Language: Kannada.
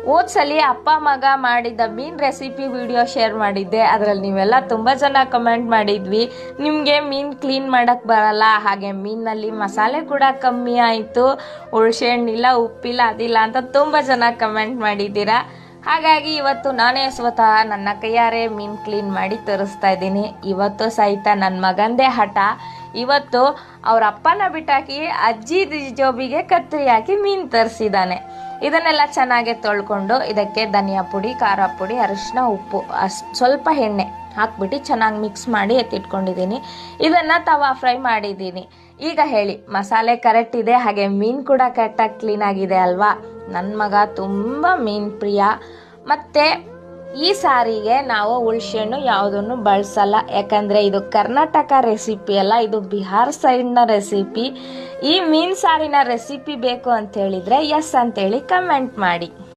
ಹೋದ್ಸಲಿ ಅಪ್ಪ ಮಗ ಮಾಡಿದ ಮೀನ್ ರೆಸಿಪಿ ವಿಡಿಯೋ ಶೇರ್ ಮಾಡಿದ್ದೆ. ಅದರಲ್ಲಿ ನೀವೆಲ್ಲ ತುಂಬ ಜನ ಕಮೆಂಟ್ ಮಾಡಿದ್ವಿ, ನಿಮಗೆ ಮೀನು ಕ್ಲೀನ್ ಮಾಡೋಕ್ಕೆ ಬರಲ್ಲ, ಹಾಗೆ ಮೀನಲ್ಲಿ ಮಸಾಲೆ ಕೂಡ ಕಮ್ಮಿ ಆಯಿತು, ಹುಳ್ಸೆಹಣ್ಣಿಲ್ಲ, ಉಪ್ಪಿಲ್ಲ, ಅದಿಲ್ಲ ಅಂತ ತುಂಬ ಜನ ಕಮೆಂಟ್ ಮಾಡಿದ್ದೀರಾ. ಹಾಗಾಗಿ ಇವತ್ತು ನಾನೇ ಸ್ವತಃ ನನ್ನ ಕೈಯಾರೆ ಮೀನು ಕ್ಲೀನ್ ಮಾಡಿ ತೋರಿಸ್ತಾ ಇದ್ದೀನಿ. ಇವತ್ತು ಸಹಿತ ನನ್ನ ಮಗಂದೇ ಹಠ. ಇವತ್ತು ಅವ್ರ ಅಪ್ಪನ ಬಿಟ್ಟಾಕಿ ಅಜ್ಜಿ ಜೋಬಿಗೆ ಕತ್ತರಿ ಹಾಕಿ ಮೀನು ತರಿಸಿದ್ದಾನೆ. ಇದನ್ನೆಲ್ಲ ಚೆನ್ನಾಗಿ ತೊಳ್ಕೊಂಡು ಇದಕ್ಕೆ ಧನಿಯಾ ಪುಡಿ, ಖಾರ ಪುಡಿ, ಅರಿಶಿನ, ಉಪ್ಪು, ಸ್ವಲ್ಪ ಎಣ್ಣೆ ಹಾಕ್ಬಿಟ್ಟು ಚೆನ್ನಾಗಿ ಮಿಕ್ಸ್ ಮಾಡಿ ಎತ್ತಿಟ್ಕೊಂಡಿದ್ದೀನಿ. ಇದನ್ನು ತವಾ ಫ್ರೈ ಮಾಡಿದ್ದೀನಿ. ಈಗ ಹೇಳಿ, ಮಸಾಲೆ ಕರೆಕ್ಟ್ ಇದೆ, ಹಾಗೆ ಮೀನು ಕೂಡ ಕರೆಕ್ಟಾಗಿ ಕ್ಲೀನ್ ಆಗಿದೆ ಅಲ್ವಾ? ನನ್ನ ಮಗ ತುಂಬ ಮೀನು ಪ್ರಿಯ. ಮತ್ತು ಈ ಸಾರಿಗೆ ನಾವು ಹುಳ್ಸೆಹಣ್ಣು ಯಾವುದನ್ನು ಬಳಸಲ್ಲ, ಯಾಕಂದರೆ ಇದು ಕರ್ನಾಟಕ ರೆಸಿಪಿ ಅಲ್ಲ, ಇದು ಬಿಹಾರ್ ಸೈಡ್ನ ರೆಸಿಪಿ. ಈ ಮೀನು ಸಾರಿನ ರೆಸಿಪಿ ಬೇಕು ಅಂತ ಹೇಳಿದರೆ ಎಸ್ ಅಂತೇಳಿ ಕಮೆಂಟ್ ಮಾಡಿ.